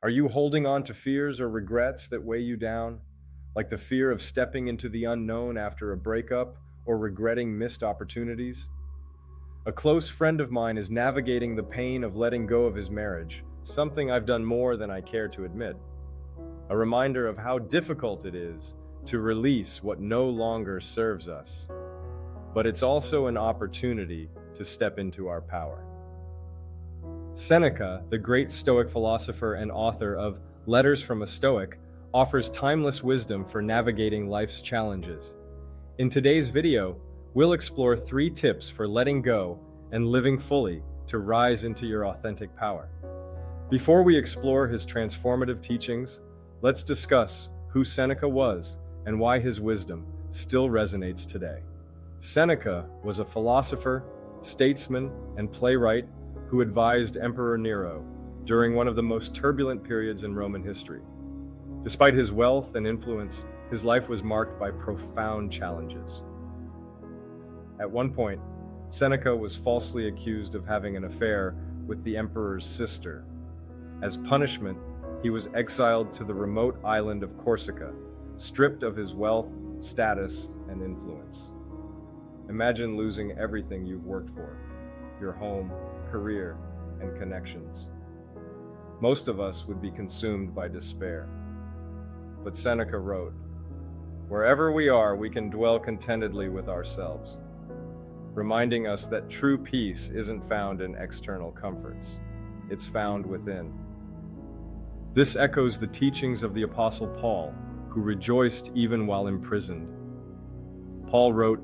Are you holding on to fears or regrets that weigh you down, like the fear of stepping into the unknown after a breakup or regretting missed opportunities? A close friend of mine is navigating the pain of letting go of his marriage, something I've done more than I care to admit. A reminder of how difficult it is to release what no longer serves us. But it's also an opportunity to step into our power. Seneca, the great Stoic philosopher and author of Letters from a Stoic, offers timeless wisdom for navigating life's challenges. In today's video, we'll explore 3 tips for letting go and living fully to rise into your authentic power. Before we explore his transformative teachings, let's discuss who Seneca was and why his wisdom still resonates today. Seneca was a philosopher, statesman, and playwright who advised Emperor Nero during one of the most turbulent periods in Roman history. Despite his wealth and influence, his life was marked by profound challenges. At one point, Seneca was falsely accused of having an affair with the emperor's sister. As punishment, he was exiled to the remote island of Corsica, stripped of his wealth, status, and influence. Imagine losing everything you've worked for: your home, career, and connections. Most of us would be consumed by despair. But Seneca wrote, "Wherever we are, we can dwell contentedly with ourselves," reminding us that true peace isn't found in external comforts. It's found within. This echoes the teachings of the Apostle Paul, who rejoiced even while imprisoned. Paul wrote,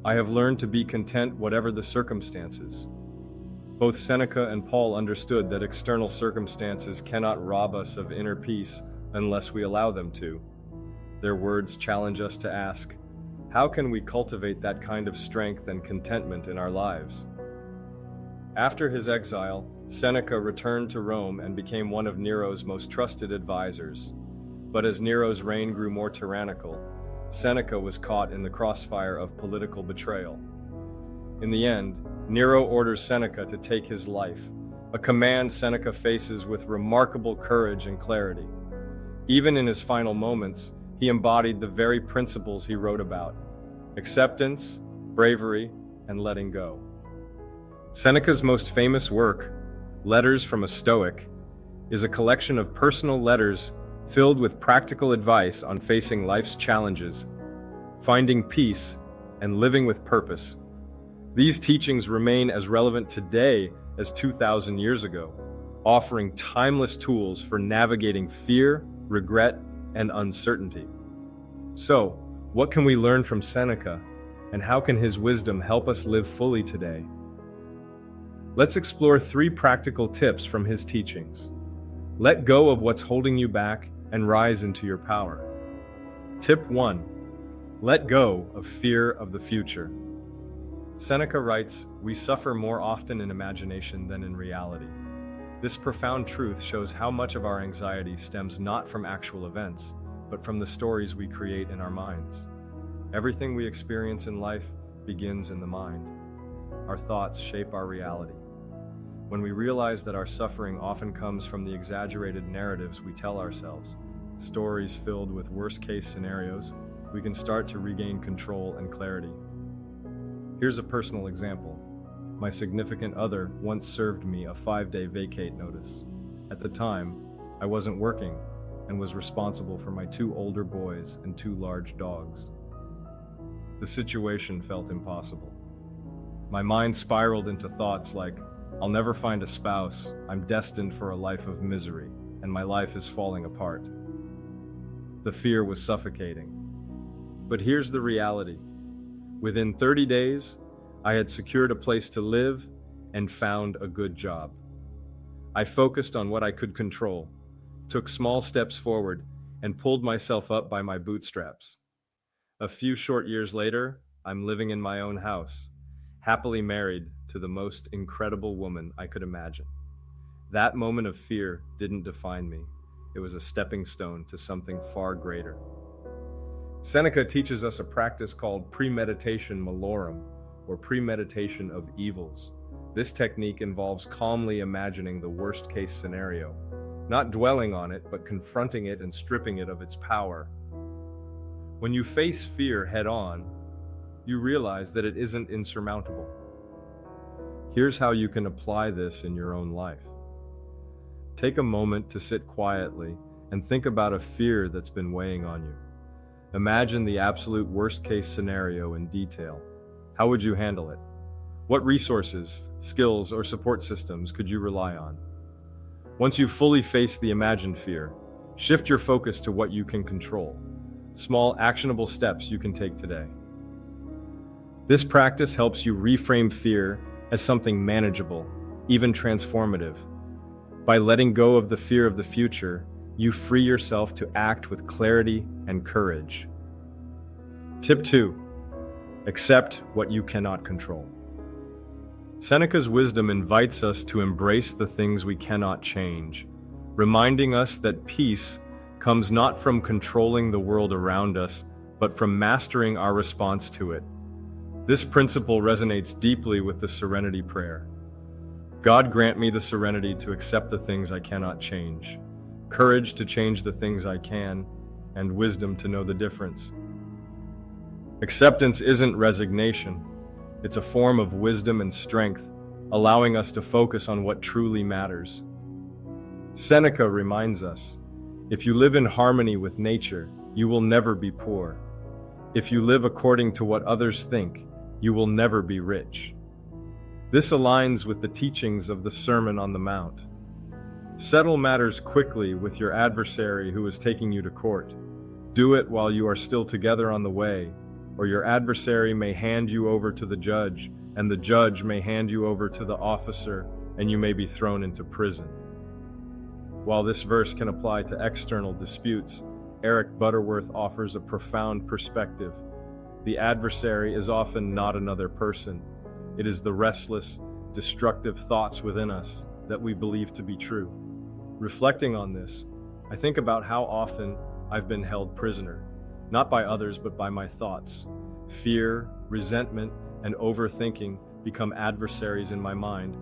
"I have learned to be content whatever the circumstances." Both Seneca and Paul understood that external circumstances cannot rob us of inner peace unless we allow them to. Their words challenge us to ask, how can we cultivate that kind of strength and contentment in our lives? After his exile, Seneca returned to Rome and became one of Nero's most trusted advisors. But as Nero's reign grew more tyrannical, Seneca was caught in the crossfire of political betrayal. In the end, Nero orders Seneca to take his life, a command Seneca faces with remarkable courage and clarity. Even in his final moments, he embodied the very principles he wrote about: acceptance, bravery, and letting go. Seneca's most famous work, Letters from a Stoic, is a collection of personal letters filled with practical advice on facing life's challenges, finding peace, and living with purpose. These teachings remain as relevant today as 2,000 years ago, offering timeless tools for navigating fear, regret, and uncertainty. So, what can we learn from Seneca, and how can his wisdom help us live fully today? Let's explore 3 practical tips from his teachings. Let go of what's holding you back and rise into your power. Tip 1. Let go of fear of the future. Seneca writes, "We suffer more often in imagination than in reality." This profound truth shows how much of our anxiety stems not from actual events, but from the stories we create in our minds. Everything we experience in life begins in the mind. Our thoughts shape our reality. When we realize that our suffering often comes from the exaggerated narratives we tell ourselves, stories filled with worst-case scenarios, we can start to regain control and clarity. Here's a personal example. My significant other once served me a 5-day vacate notice. At the time, I wasn't working and was responsible for my 2 older boys and 2 large dogs. The situation felt impossible. My mind spiraled into thoughts like, I'll never find a spouse, I'm destined for a life of misery, and my life is falling apart. The fear was suffocating. But here's the reality. Within 30 days, I had secured a place to live and found a good job. I focused on what I could control, took small steps forward, and pulled myself up by my bootstraps. A few short years later, I'm living in my own house, happily married to the most incredible woman I could imagine. That moment of fear didn't define me. It was a stepping stone to something far greater. Seneca teaches us a practice called premeditation malorum, or premeditation of evils. This technique involves calmly imagining the worst-case scenario, not dwelling on it, but confronting it and stripping it of its power. When you face fear head-on, you realize that it isn't insurmountable. Here's how you can apply this in your own life. Take a moment to sit quietly and think about a fear that's been weighing on you. Imagine the absolute worst-case scenario in detail. How would you handle it? What resources, skills, or support systems could you rely on? Once you've fully faced the imagined fear, shift your focus to what you can control. Small, actionable steps you can take today. This practice helps you reframe fear as something manageable, even transformative. By letting go of the fear of the future, you free yourself to act with clarity and courage. Tip 2. Accept what you cannot control. Seneca's wisdom invites us to embrace the things we cannot change, reminding us that peace comes not from controlling the world around us, but from mastering our response to it. This principle resonates deeply with the serenity prayer. God, grant me the serenity to accept the things I cannot change, courage to change the things I can, and wisdom to know the difference. Acceptance isn't resignation. It's a form of wisdom and strength, allowing us to focus on what truly matters. Seneca reminds us, if you live in harmony with nature, you will never be poor. If you live according to what others think, you will never be rich. This aligns with the teachings of the Sermon on the Mount. Settle matters quickly with your adversary who is taking you to court. Do it while you are still together on the way, or your adversary may hand you over to the judge, and the judge may hand you over to the officer, and you may be thrown into prison. While this verse can apply to external disputes, Eric Butterworth offers a profound perspective. The adversary is often not another person. It is the restless, destructive thoughts within us that we believe to be true. Reflecting on this, I think about how often I've been held prisoner, not by others but by my thoughts. Fear, resentment, and overthinking become adversaries in my mind.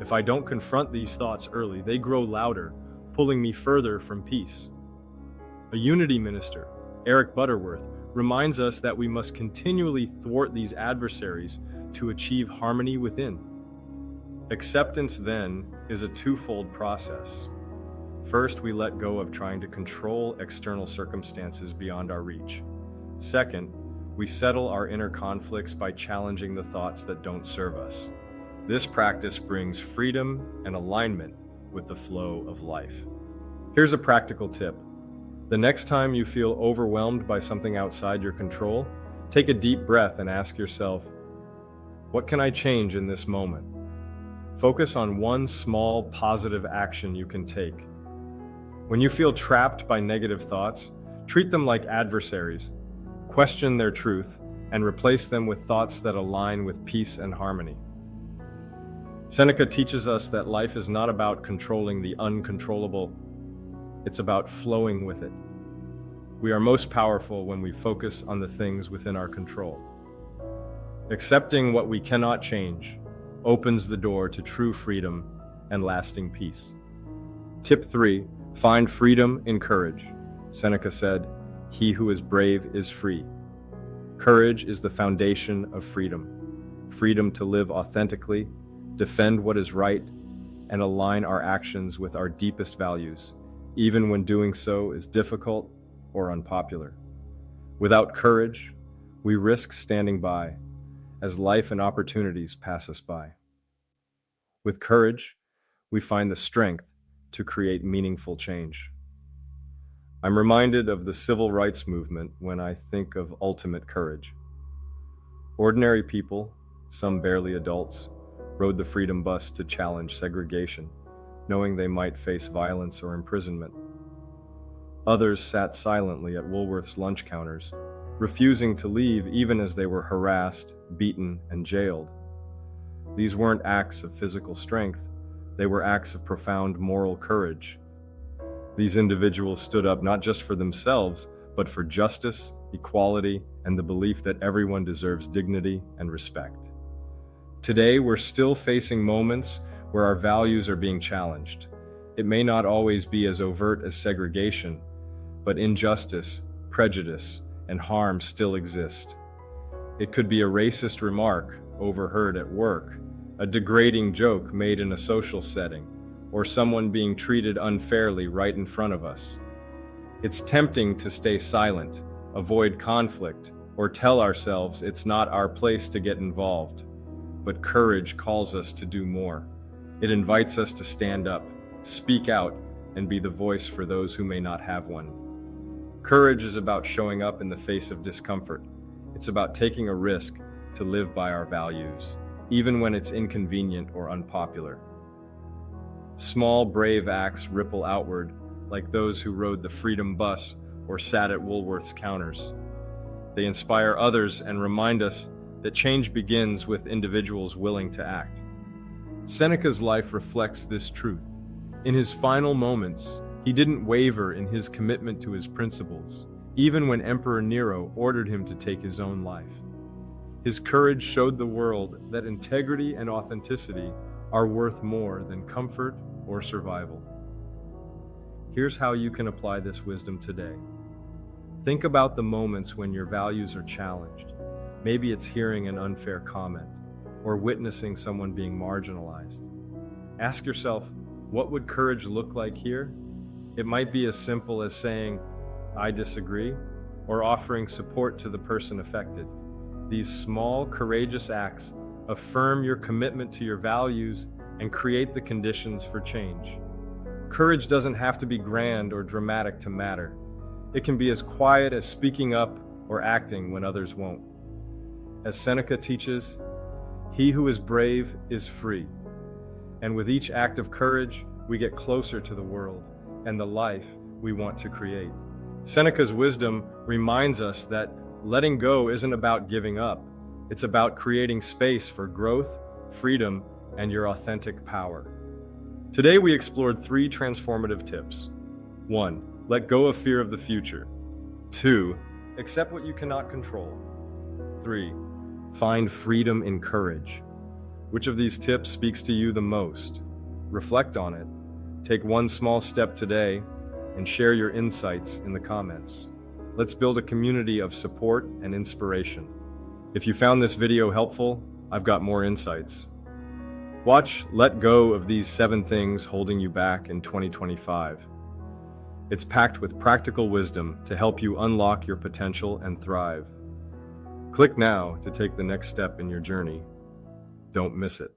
If I don't confront these thoughts early, they grow louder, pulling me further from peace. A unity minister, Eric Butterworth, reminds us that we must continually thwart these adversaries to achieve harmony within. Acceptance, then, is a twofold process. First, we let go of trying to control external circumstances beyond our reach. Second, we settle our inner conflicts by challenging the thoughts that don't serve us. This practice brings freedom and alignment with the flow of life. Here's a practical tip. The next time you feel overwhelmed by something outside your control, take a deep breath and ask yourself, what can I change in this moment? Focus on one small positive action you can take. When you feel trapped by negative thoughts, treat them like adversaries. Question their truth and replace them with thoughts that align with peace and harmony. Seneca teaches us that life is not about controlling the uncontrollable. It's about flowing with it. We are most powerful when we focus on the things within our control. Accepting what we cannot change opens the door to true freedom and lasting peace. Tip 3. Find freedom in courage. Seneca said, "He who is brave is free." Courage is the foundation of freedom. Freedom to live authentically, defend what is right, and align our actions with our deepest values, even when doing so is difficult or unpopular. Without courage, we risk standing by as life and opportunities pass us by. With courage, we find the strength to create meaningful change. I'm reminded of the civil rights movement when I think of ultimate courage. Ordinary people, some barely adults, rode the freedom bus to challenge segregation, knowing they might face violence or imprisonment. Others sat silently at Woolworth's lunch counters, refusing to leave even as they were harassed, beaten, and jailed. These weren't acts of physical strength, they were acts of profound moral courage. These individuals stood up not just for themselves, but for justice, equality, and the belief that everyone deserves dignity and respect. Today, we're still facing moments where our values are being challenged. It may not always be as overt as segregation, but injustice, prejudice, and harm still exist. It could be a racist remark overheard at work, a degrading joke made in a social setting, or someone being treated unfairly right in front of us. It's tempting to stay silent, avoid conflict, or tell ourselves it's not our place to get involved. But courage calls us to do more. It invites us to stand up, speak out, and be the voice for those who may not have one. Courage is about showing up in the face of discomfort. It's about taking a risk to live by our values, even when it's inconvenient or unpopular. Small, brave acts ripple outward, like those who rode the Freedom Bus or sat at Woolworth's counters. They inspire others and remind us that change begins with individuals willing to act. Seneca's life reflects this truth. In his final moments, he didn't waver in his commitment to his principles, even when Emperor Nero ordered him to take his own life. His courage showed the world that integrity and authenticity are worth more than comfort or survival. Here's how you can apply this wisdom today. Think about the moments when your values are challenged. Maybe it's hearing an unfair comment or witnessing someone being marginalized. Ask yourself, what would courage look like here? It might be as simple as saying, "I disagree," or offering support to the person affected. These small, courageous acts affirm your commitment to your values and create the conditions for change. Courage doesn't have to be grand or dramatic to matter. It can be as quiet as speaking up or acting when others won't. As Seneca teaches, he who is brave is free. And with each act of courage, we get closer to the world and the life we want to create. Seneca's wisdom reminds us that letting go isn't about giving up. It's about creating space for growth, freedom, and your authentic power. Today we explored 3 transformative tips. 1. Let go of fear of the future. 2. Accept what you cannot control. 3. Find freedom in courage. Which of these tips speaks to you the most? Reflect on it. Take one small step today and share your insights in the comments. Let's build a community of support and inspiration. If you found this video helpful, I've got more insights. Watch Let Go of These 7 Things Holding You Back in 2025. It's packed with practical wisdom to help you unlock your potential and thrive. Click now to take the next step in your journey. Don't miss it.